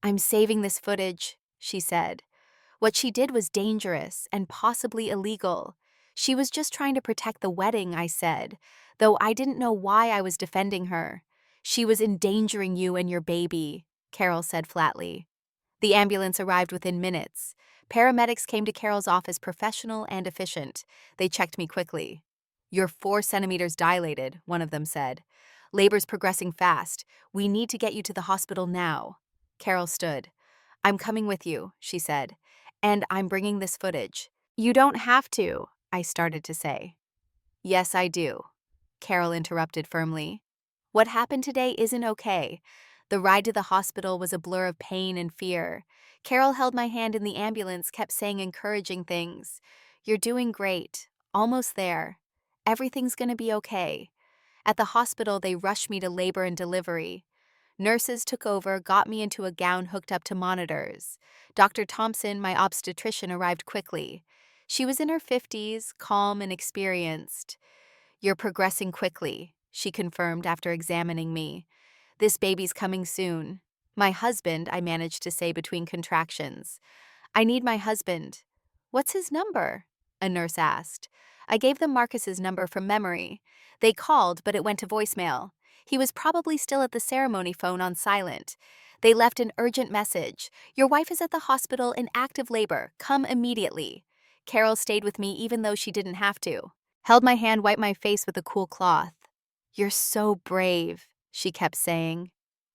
I'm saving this footage, she said. What she did was dangerous and possibly illegal. She was just trying to protect the wedding, I said, though I didn't know why I was defending her. She was endangering you and your baby, Carol said flatly. The ambulance arrived within minutes. Paramedics came to Carol's office, professional and efficient. They checked me quickly. You're 4 centimeters dilated, one of them said. Labor's progressing fast. We need to get you to the hospital now. Carol stood. I'm coming with you, she said. And I'm bringing this footage. You don't have to, I started to say. Yes, I do, Carol interrupted firmly. What happened today isn't okay. The ride to the hospital was a blur of pain and fear. Carol held my hand in the ambulance, kept saying encouraging things. You're doing great. Almost there. Everything's gonna be okay. At the hospital, they rushed me to labor and delivery. Nurses took over, got me into a gown hooked up to monitors. Dr. Thompson, my obstetrician, arrived quickly. She was in her 50s, calm and experienced. You're progressing quickly, she confirmed after examining me. This baby's coming soon. My husband, I managed to say between contractions. I need my husband. What's his number? A nurse asked. I gave them Marcus's number from memory. They called, but it went to voicemail. He was probably still at the ceremony phone on silent. They left an urgent message. Your wife is at the hospital in active labor. Come immediately. Carol stayed with me even though she didn't have to. Held my hand, wiped my face with a cool cloth. You're so brave, she kept saying.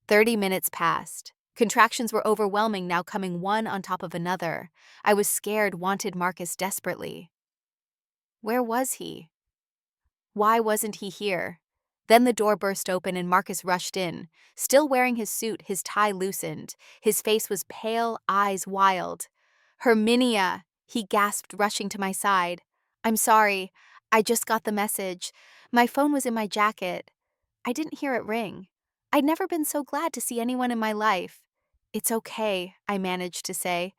30 minutes passed. Contractions were overwhelming, now coming one on top of another. I was scared, wanted Marcus desperately. Where was he? Why wasn't he here? Then the door burst open and Marcus rushed in. Still wearing his suit, his tie loosened. His face was pale, eyes wild. Herminia, he gasped, rushing to my side. I'm sorry. I just got the message. My phone was in my jacket. I didn't hear it ring. I'd never been so glad to see anyone in my life. It's okay, I managed to say.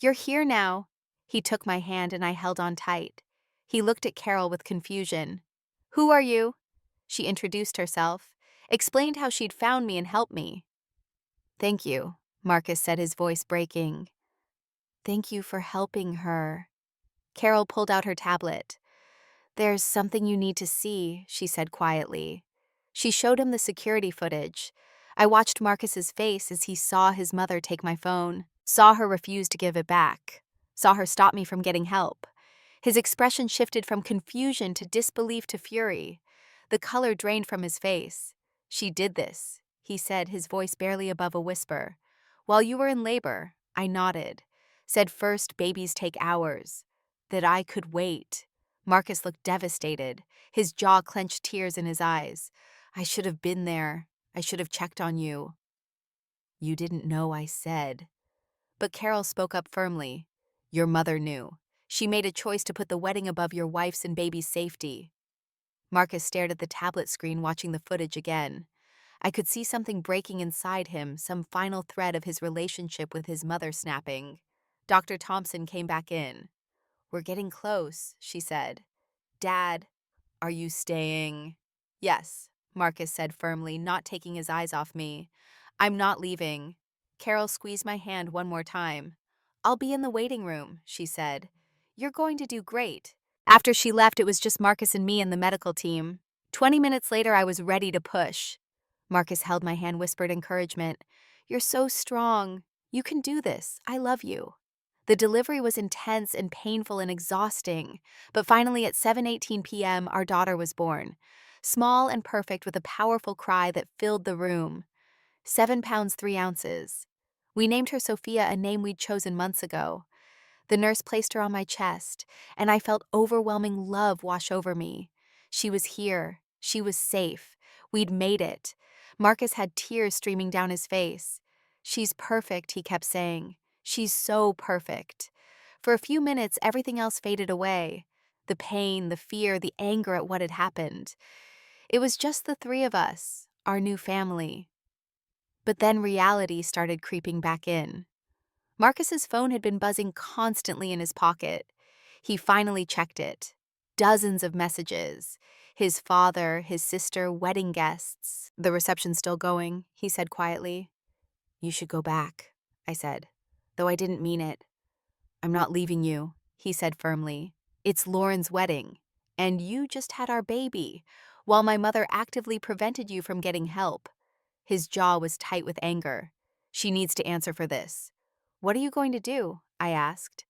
You're here now. He took my hand and I held on tight. He looked at Carol with confusion. Who are you? She introduced herself, explained how she'd found me and helped me. Thank you, Marcus said, his voice breaking. Thank you for helping her. Carol pulled out her tablet. There's something you need to see, she said quietly. She showed him the security footage. I watched Marcus's face as he saw his mother take my phone, saw her refuse to give it back, saw her stop me from getting help. His expression shifted from confusion to disbelief to fury. The color drained from his face. She did this, he said, his voice barely above a whisper. While you were in labor, I nodded. Said first babies take hours. That I could wait. Marcus looked devastated, his jaw clenched, tears in his eyes. I should have been there. I should have checked on you. You didn't know, I said. But Carol spoke up firmly. Your mother knew. She made a choice to put the wedding above your wife's and baby's safety. Marcus stared at the tablet screen, watching the footage again. I could see something breaking inside him, some final thread of his relationship with his mother snapping. Dr. Thompson came back in. We're getting close, she said. Dad, are you staying? Yes, Marcus said firmly, not taking his eyes off me. I'm not leaving. Carol squeezed my hand one more time. I'll be in the waiting room, she said. You're going to do great. After she left, it was just Marcus and me and the medical team. 20 minutes later, I was ready to push. Marcus held my hand, whispered encouragement. You're so strong. You can do this. I love you. The delivery was intense and painful and exhausting, but finally at 7:18 p.m., our daughter was born. Small and perfect with a powerful cry that filled the room. 7 pounds 3 ounces. We named her Sophia, a name we'd chosen months ago. The nurse placed her on my chest, and I felt overwhelming love wash over me. She was here. She was safe. We'd made it. Marcus had tears streaming down his face. She's perfect, he kept saying. She's so perfect. For a few minutes, everything else faded away. The pain, the fear, the anger at what had happened. It was just the three of us, our new family. But then reality started creeping back in. Marcus's phone had been buzzing constantly in his pocket. He finally checked it. Dozens of messages. His father, his sister, wedding guests. The reception's still going, he said quietly. You should go back, I said, though I didn't mean it. I'm not leaving you, he said firmly. It's Lauren's wedding, and you just had our baby, while my mother actively prevented you from getting help. His jaw was tight with anger. She needs to answer for this. What are you going to do? I asked.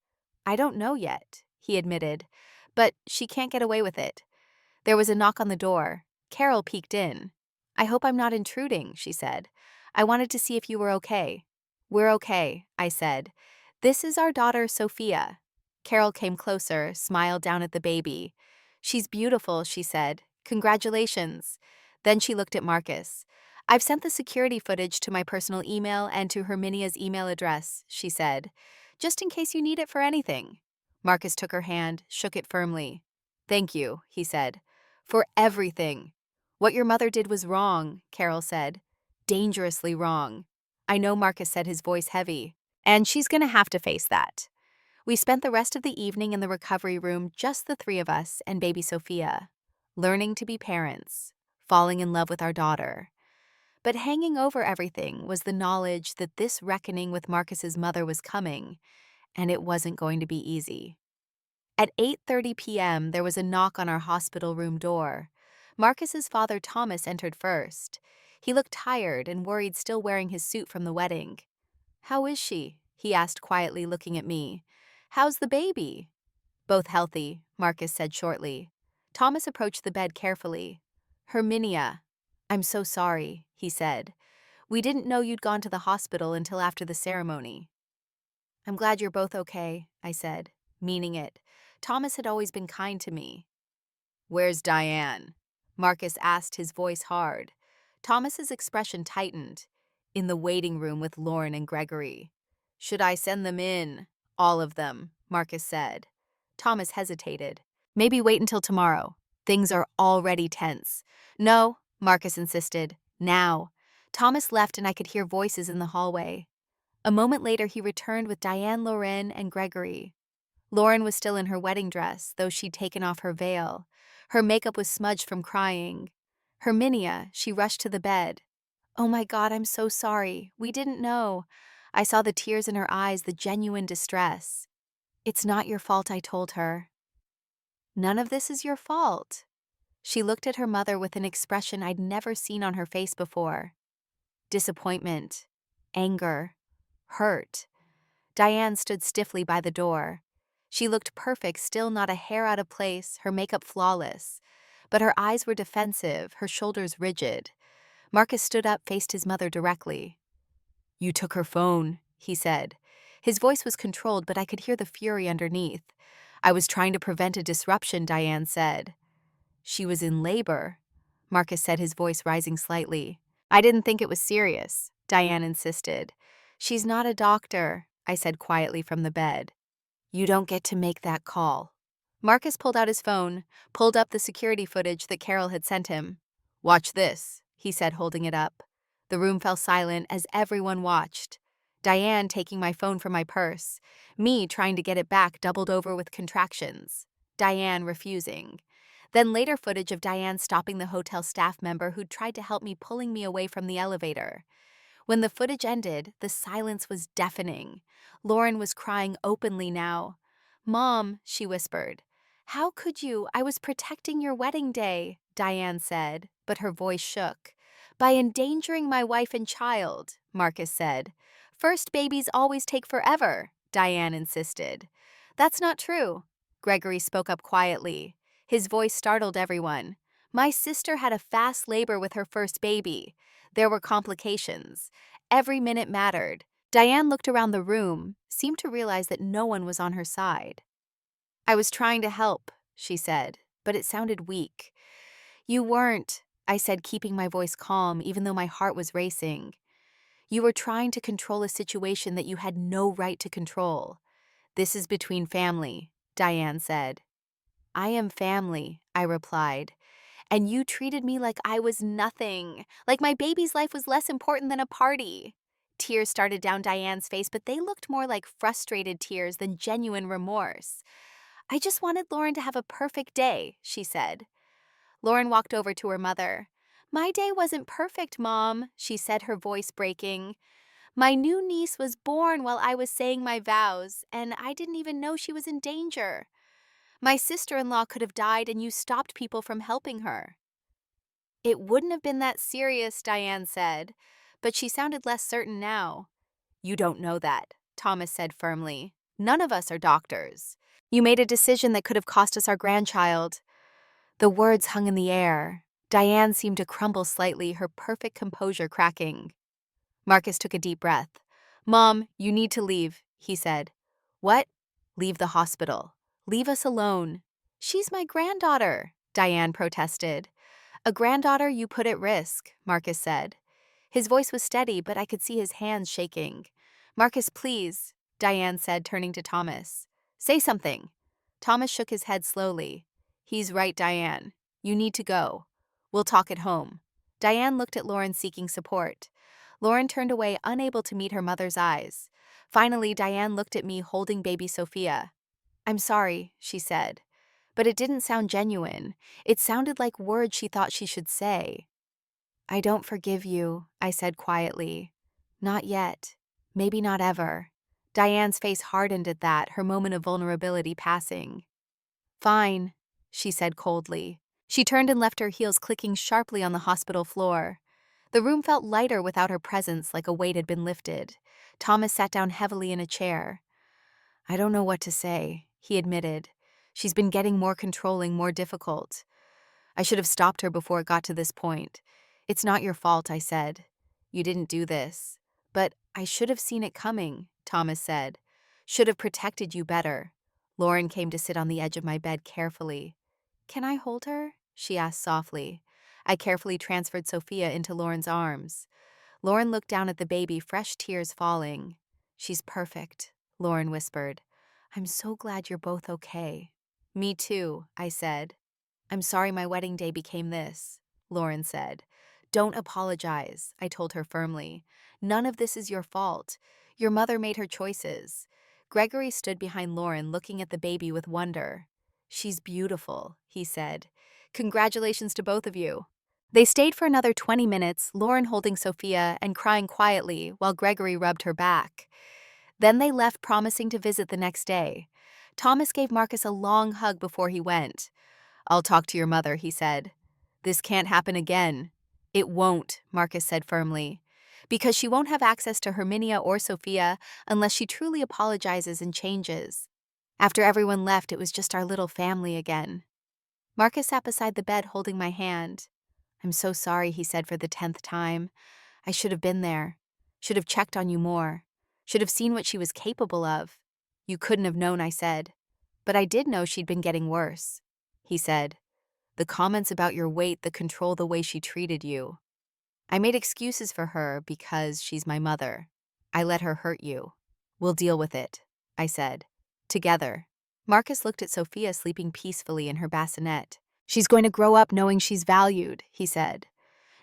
I don't know yet, he admitted, but she can't get away with it. There was a knock on the door. Carol peeked in. I hope I'm not intruding, she said. I wanted to see if you were okay. We're okay, I said. This is our daughter, Sophia. Carol came closer, smiled down at the baby. She's beautiful, she said. Congratulations. Then she looked at Marcus. I've sent the security footage to my personal email and to Herminia's email address, she said, just in case you need it for anything. Marcus took her hand, shook it firmly. Thank you, he said, for everything. What your mother did was wrong, Carol said. Dangerously wrong. I know, Marcus said, his voice heavy. And she's going to have to face that. We spent the rest of the evening in the recovery room, just the three of us and baby Sophia, learning to be parents, falling in love with our daughter. But hanging over everything was the knowledge that this reckoning with Marcus's mother was coming, and it wasn't going to be easy. At 8:30 p.m., there was a knock on our hospital room door. Marcus's father Thomas entered first. He looked tired and worried, still wearing his suit from the wedding. "How is she?" he asked quietly, looking at me. "How's the baby?" "Both healthy," Marcus said shortly. Thomas approached the bed carefully. "Herminia, I'm so sorry," he said. "We didn't know you'd gone to the hospital until after the ceremony." "I'm glad you're both okay," I said, meaning it. Thomas had always been kind to me. "Where's Diane?" Marcus asked, his voice hard. Thomas's expression tightened. "In the waiting room with Lauren and Gregory." "Should I send them in?" "All of them," Marcus said. Thomas hesitated. "Maybe wait until tomorrow. Things are already tense." "No," Marcus insisted. "Now." Thomas left and I could hear voices in the hallway. A moment later he returned with Diane, Lauren, and Gregory. Lauren was still in her wedding dress, though she'd taken off her veil. Her makeup was smudged from crying. "Herminia," she rushed to the bed. "Oh my God, I'm so sorry. We didn't know." I saw the tears in her eyes, the genuine distress. "It's not your fault," I told her. "None of this is your fault." She looked at her mother with an expression I'd never seen on her face before. Disappointment, anger, hurt. Diane stood stiffly by the door. She looked perfect, still not a hair out of place, her makeup flawless. But her eyes were defensive, her shoulders rigid. Marcus stood up, faced his mother directly. "You took her phone," he said. His voice was controlled, but I could hear the fury underneath. "I was trying to prevent a disruption," Diane said. "She was in labor," Marcus said, his voice rising slightly. "I didn't think it was serious," Diane insisted. "She's not a doctor," I said quietly from the bed. "You don't get to make that call." Marcus pulled out his phone, pulled up the security footage that Carol had sent him. "Watch this," he said, holding it up. The room fell silent as everyone watched. Diane taking my phone from my purse, me trying to get it back, doubled over with contractions. Diane refusing. Then later footage of Diane stopping the hotel staff member who'd tried to help me, pulling me away from the elevator. When the footage ended, the silence was deafening. Lauren was crying openly now. "Mom," she whispered. "How could you? I was protecting your wedding day," Diane said, but her voice shook. "By endangering my wife and child," Marcus said. "First babies always take forever," Diane insisted. "That's not true," Gregory spoke up quietly. His voice startled everyone. "My sister had a fast labor with her first baby. There were complications. Every minute mattered." Diane looked around the room, seemed to realize that no one was on her side. "I was trying to help," she said, but it sounded weak. "You weren't," I said, keeping my voice calm even though my heart was racing. "You were trying to control a situation that you had no right to control. This is between family," Diane said. "I am family," I replied. "And you treated me like I was nothing, like my baby's life was less important than a party." Tears started down Diane's face, but they looked more like frustrated tears than genuine remorse. "I just wanted Lauren to have a perfect day," she said. Lauren walked over to her mother. "My day wasn't perfect, Mom," she said, her voice breaking. "My new niece was born while I was saying my vows, and I didn't even know she was in danger. My sister-in-law could have died and you stopped people from helping her." "It wouldn't have been that serious," Diane said, but she sounded less certain now. "You don't know that," Thomas said firmly. "None of us are doctors. You made a decision that could have cost us our grandchild." The words hung in the air. Diane seemed to crumble slightly, her perfect composure cracking. Marcus took a deep breath. "Mom, you need to leave," he said. "What?" "Leave the hospital. Leave us alone." "She's my granddaughter," Diane protested. "A granddaughter you put at risk," Marcus said. His voice was steady, but I could see his hands shaking. "Marcus, please," Diane said, turning to Thomas. "Say something." Thomas shook his head slowly. "He's right, Diane. You need to go. We'll talk at home." Diane looked at Lauren, seeking support. Lauren turned away, unable to meet her mother's eyes. Finally, Diane looked at me, holding baby Sophia. "I'm sorry," she said. But it didn't sound genuine. It sounded like words she thought she should say. I don't forgive you, I said quietly. Not yet. Maybe not ever. Diane's face hardened at that, her moment of vulnerability passing. Fine, she said coldly. She turned and left her heels clicking sharply on the hospital floor. The room felt lighter without her presence, like a weight had been lifted. Thomas sat down heavily in a chair. I don't know what to say, he admitted. She's been getting more controlling, more difficult. I should have stopped her before it got to this point. It's not your fault, I said. You didn't do this. But I should have seen it coming, Thomas said. Should have protected you better. Lauren came to sit on the edge of my bed carefully. Can I hold her? She asked softly. I carefully transferred Sophia into Lauren's arms. Lauren looked down at the baby, fresh tears falling. She's perfect, Lauren whispered. I'm so glad you're both okay. Me too, I said. I'm sorry my wedding day became this, Lauren said. Don't apologize, I told her firmly. None of this is your fault. Your mother made her choices. Gregory stood behind Lauren, looking at the baby with wonder. She's beautiful, he said. Congratulations to both of you. They stayed for another 20 minutes, Lauren holding Sophia and crying quietly while Gregory rubbed her back. Then they left, promising to visit the next day. Thomas gave Marcus a long hug before he went. I'll talk to your mother, he said. This can't happen again. It won't, Marcus said firmly, because she won't have access to Herminia or Sophia unless she truly apologizes and changes. After everyone left, it was just our little family again. Marcus sat beside the bed holding my hand. I'm so sorry, he said for the 10th time. I should have been there. Should have checked on you more. Should have seen what she was capable of. You couldn't have known, I said. But I did know she'd been getting worse. He said, the comments about your weight, the control, the way she treated you. I made excuses for her because she's my mother. I let her hurt you. We'll deal with it, I said. Together. Marcus looked at Sophia sleeping peacefully in her bassinet. She's going to grow up knowing she's valued, he said.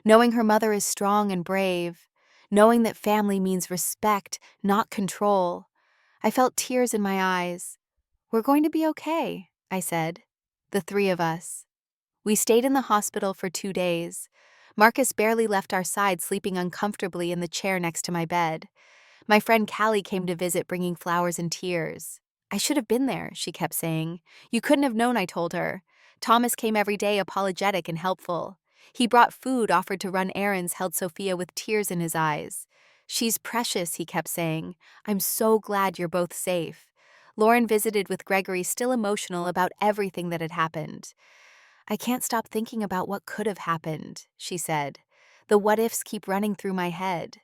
Knowing her mother is strong and brave. Knowing that family means respect, not control. I felt tears in my eyes. We're going to be okay, I said. The three of us. We stayed in the hospital for 2 days. Marcus barely left our side, sleeping uncomfortably in the chair next to my bed. My friend Callie came to visit, bringing flowers and tears. I should have been there, she kept saying. You couldn't have known, I told her. Thomas came every day, apologetic and helpful. He brought food, offered to run errands, held Sophia with tears in his eyes. She's precious, he kept saying. I'm so glad you're both safe. Lauren visited with Gregory, still emotional about everything that had happened. I can't stop thinking about what could have happened, she said. The what-ifs keep running through my head.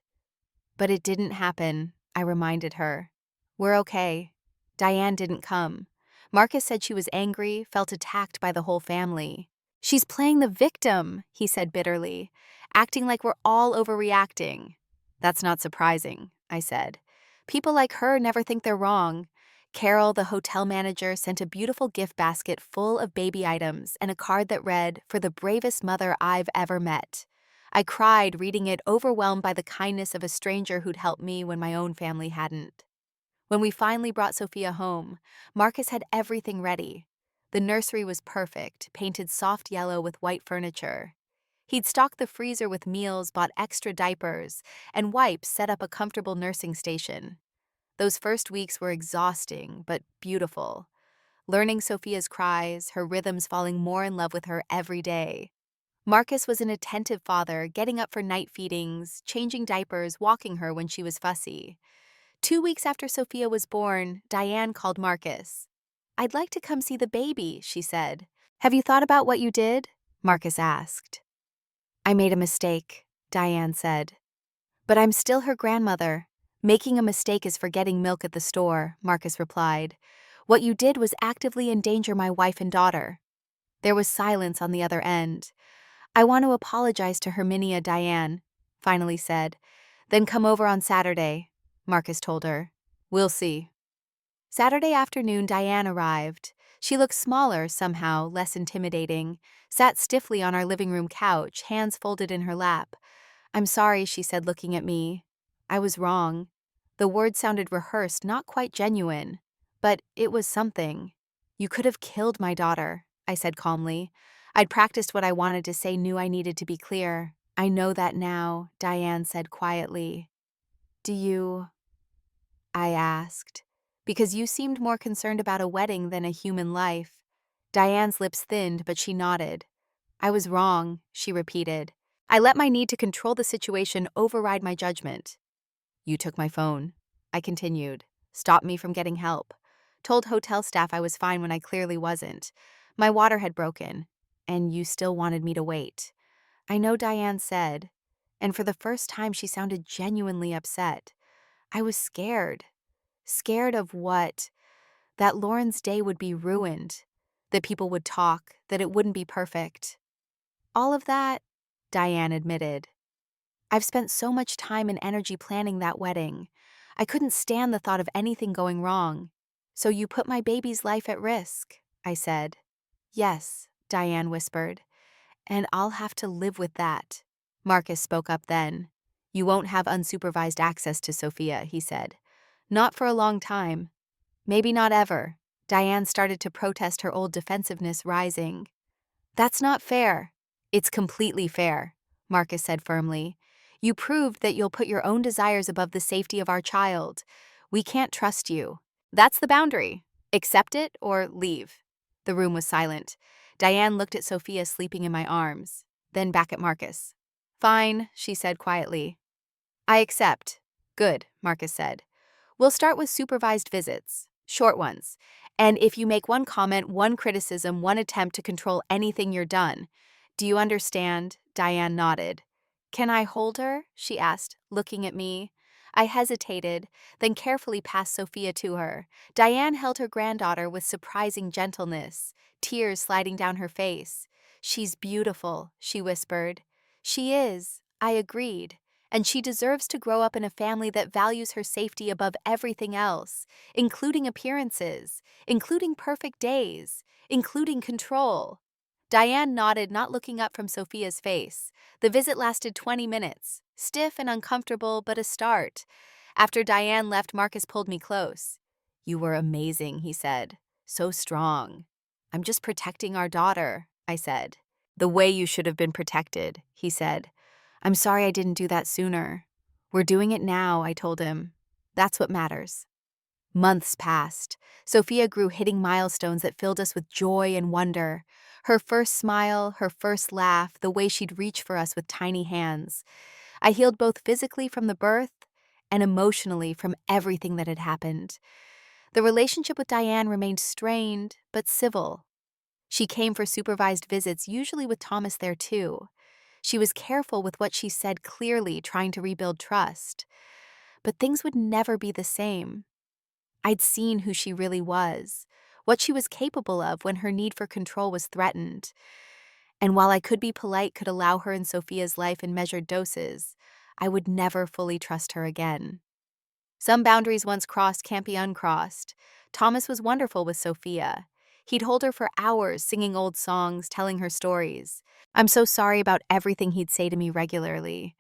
But it didn't happen, I reminded her. We're okay. Diane didn't come. Marcus said she was angry, felt attacked by the whole family. She's playing the victim, he said bitterly, acting like we're all overreacting. That's not surprising, I said. People like her never think they're wrong. Carol, the hotel manager, sent a beautiful gift basket full of baby items and a card that read, "For the bravest mother I've ever met." I cried reading it, overwhelmed by the kindness of a stranger who'd helped me when my own family hadn't. When we finally brought Sophia home, Marcus had everything ready. The nursery was perfect, painted soft yellow with white furniture. He'd stocked the freezer with meals, bought extra diapers, and wipes, set up a comfortable nursing station. Those first weeks were exhausting, but beautiful. Learning Sophia's cries, her rhythms, falling more in love with her every day. Marcus was an attentive father, getting up for night feedings, changing diapers, walking her when she was fussy. 2 weeks after Sophia was born, Diane called Marcus. I'd like to come see the baby, she said. Have you thought about what you did? Marcus asked. I made a mistake, Diane said. But I'm still her grandmother. Making a mistake is forgetting milk at the store, Marcus replied. What you did was actively endanger my wife and daughter. There was silence on the other end. I want to apologize to Herminia, Diane finally said. Then come over on Saturday, Marcus told her. We'll see. Saturday afternoon, Diane arrived. She looked smaller, somehow, less intimidating, sat stiffly on our living room couch, hands folded in her lap. I'm sorry, she said, looking at me. I was wrong. The words sounded rehearsed, not quite genuine. But it was something. You could have killed my daughter, I said calmly. I'd practiced what I wanted to say, knew I needed to be clear. I know that now, Diane said quietly. Do you? I asked. Because you seemed more concerned about a wedding than a human life. Diane's lips thinned, but she nodded. I was wrong, she repeated. I let my need to control the situation override my judgment. You took my phone, I continued. Stopped me from getting help. Told hotel staff I was fine when I clearly wasn't. My water had broken, and you still wanted me to wait. I know, Diane said, and for the first time she sounded genuinely upset. I was scared. Scared of what? That Lauren's day would be ruined, that people would talk, that it wouldn't be perfect. All of that, Diane admitted. I've spent so much time and energy planning that wedding. I couldn't stand the thought of anything going wrong. So you put my baby's life at risk, I said. Yes, Diane whispered, and I'll have to live with that. Marcus spoke up then. You won't have unsupervised access to Sophia, he said. Not for a long time. Maybe not ever. Diane started to protest, her old defensiveness rising. That's not fair. It's completely fair, Marcus said firmly. You proved that you'll put your own desires above the safety of our child. We can't trust you. That's the boundary. Accept it or leave. The room was silent. Diane looked at Sophia sleeping in my arms, then back at Marcus. Fine, she said quietly. I accept. Good, Marcus said. We'll start with supervised visits, short ones. And if you make one comment, one criticism, one attempt to control anything, you're done. Do you understand? Diane nodded. Can I hold her? She asked, looking at me. I hesitated, then carefully passed Sophia to her. Diane held her granddaughter with surprising gentleness, tears sliding down her face. She's beautiful, she whispered. She is, I agreed. And she deserves to grow up in a family that values her safety above everything else, including appearances, including perfect days, including control. Diane nodded, not looking up from Sophia's face. The visit lasted 20 minutes, stiff and uncomfortable, but a start. After Diane left, Marcus pulled me close. You were amazing, he said. So strong. I'm just protecting our daughter, I said. The way you should have been protected, he said. I'm sorry I didn't do that sooner. We're doing it now, I told him. That's what matters. Months passed. Sophia grew, hitting milestones that filled us with joy and wonder. Her first smile, her first laugh, the way she'd reach for us with tiny hands. I healed both physically from the birth and emotionally from everything that had happened. The relationship with Diane remained strained, but civil. She came for supervised visits, usually with Thomas there too. She was careful with what she said, clearly trying to rebuild trust. But things would never be the same. I'd seen who she really was, what she was capable of when her need for control was threatened. And while I could be polite, could allow her in Sophia's life in measured doses, I would never fully trust her again. Some boundaries once crossed can't be uncrossed. Thomas was wonderful with Sophia. He'd hold her for hours, singing old songs, telling her stories. I'm so sorry about everything he'd say to me regularly.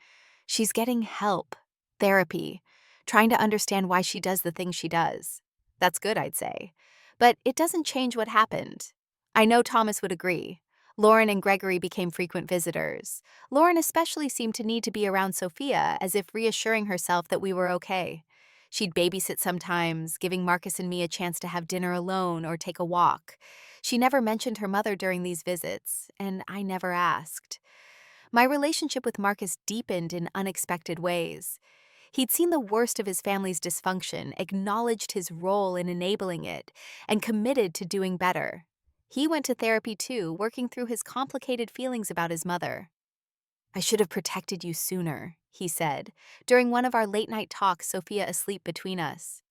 She's getting help, therapy, trying to understand why she does the things she does. That's good, I'd say. But it doesn't change what happened. I know Thomas would agree. Lauren and Gregory became frequent visitors. Lauren especially seemed to need to be around Sophia, as if reassuring herself that we were okay. She'd babysit sometimes, giving Marcus and me a chance to have dinner alone or take a walk. She never mentioned her mother during these visits, and I never asked. My relationship with Marcus deepened in unexpected ways. He'd seen the worst of his family's dysfunction, acknowledged his role in enabling it, and committed to doing better. He went to therapy too, working through his complicated feelings about his mother. I should have protected you sooner, he said, during one of our late-night talks, Sophia asleep between us.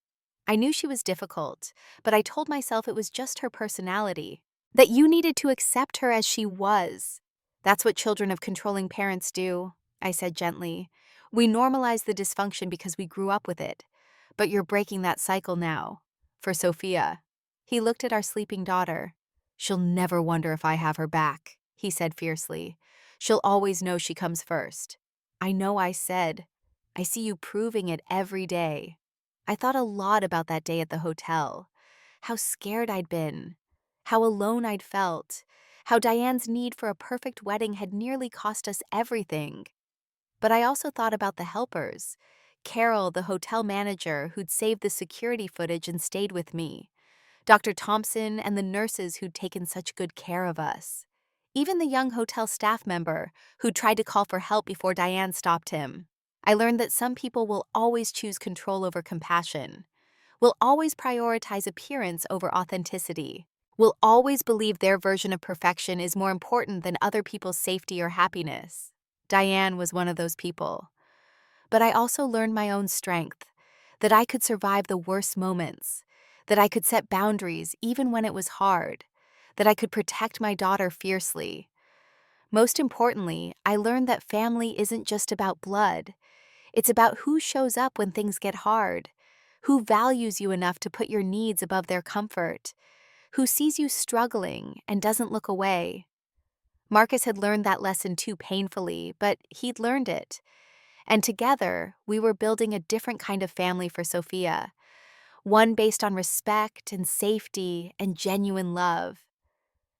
I knew she was difficult, but I told myself it was just her personality, that you needed to accept her as she was. That's what children of controlling parents do, I said gently. We normalize the dysfunction because we grew up with it, but you're breaking that cycle now. For Sophia. He looked at our sleeping daughter. She'll never wonder if I have her back, he said fiercely. She'll always know she comes first. I know, I said. I see you proving it every day. I thought a lot about that day at the hotel. How scared I'd been. How alone I'd felt. How Diane's need for a perfect wedding had nearly cost us everything. but I also thought about the helpers. Carol, the hotel manager who'd saved the security footage and stayed with me. Dr. Thompson and the nurses who'd taken such good care of us. Even the young hotel staff member who tried to call for help before Diane stopped him. I learned that some people will always choose control over compassion, will always prioritize appearance over authenticity, will always believe their version of perfection is more important than other people's safety or happiness. Diane was one of those people. But I also learned my own strength, that I could survive the worst moments, that I could set boundaries even when it was hard, that I could protect my daughter fiercely. Most importantly, I learned that family isn't just about blood. It's about who shows up when things get hard, who values you enough to put your needs above their comfort, who sees you struggling and doesn't look away. Marcus had learned that lesson too painfully, but he'd learned it. And together, we were building a different kind of family for Sophia, one based on respect and safety and genuine love.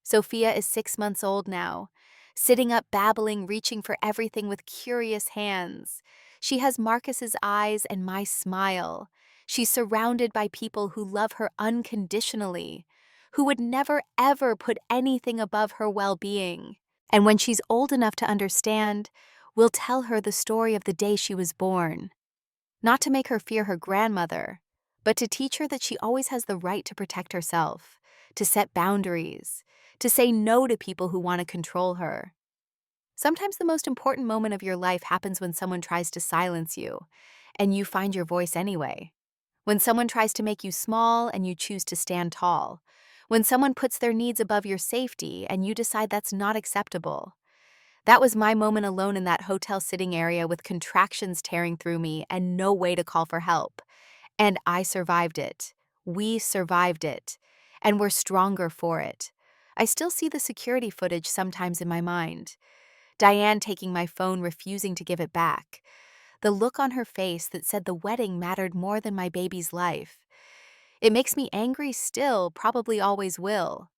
Sophia is 6 months old now, sitting up babbling, reaching for everything with curious hands. She has Marcus's eyes and my smile. She's surrounded by people who love her unconditionally, who would never ever put anything above her well-being. And when she's old enough to understand, we'll tell her the story of the day she was born. Not to make her fear her grandmother, but to teach her that she always has the right to protect herself, to set boundaries, to say no to people who want to control her. Sometimes the most important moment of your life happens when someone tries to silence you, and you find your voice anyway. When someone tries to make you small and you choose to stand tall. When someone puts their needs above your safety and you decide that's not acceptable. That was my moment alone in that hotel sitting area with contractions tearing through me and no way to call for help. And I survived it. We survived it. And we're stronger for it. I still see the security footage sometimes in my mind. Diane taking my phone, refusing to give it back. The look on her face that said the wedding mattered more than my baby's life. It makes me angry still, probably always will.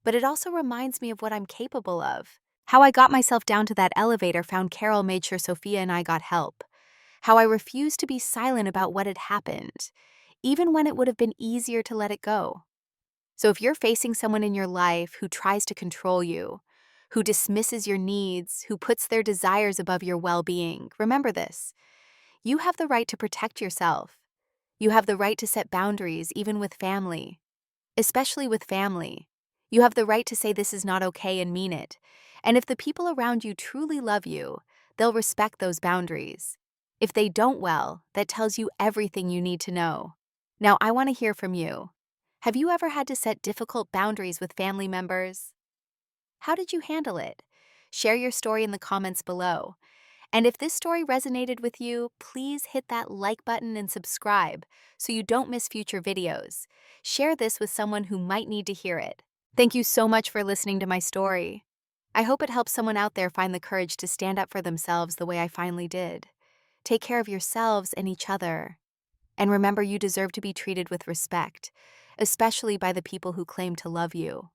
But it also reminds me of what I'm capable of. How I got myself down to that elevator, found Carol, made sure Sophia and I got help. How I refused to be silent about what had happened, even when it would have been easier to let it go. So if you're facing someone in your life who tries to control you, who dismisses your needs, who puts their desires above your well-being, remember this. You have the right to protect yourself. You have the right to set boundaries, even with family. Especially with family. You have the right to say this is not okay and mean it. And if the people around you truly love you, they'll respect those boundaries. If they don't, well, that tells you everything you need to know. Now, I want to hear from you. Have you ever had to set difficult boundaries with family members? How did you handle it? Share your story in the comments below. And if this story resonated with you, please hit that like button and subscribe so you don't miss future videos. Share this with someone who might need to hear it. Thank you so much for listening to my story. I hope it helps someone out there find the courage to stand up for themselves the way I finally did. Take care of yourselves and each other. And remember, you deserve to be treated with respect, especially by the people who claim to love you.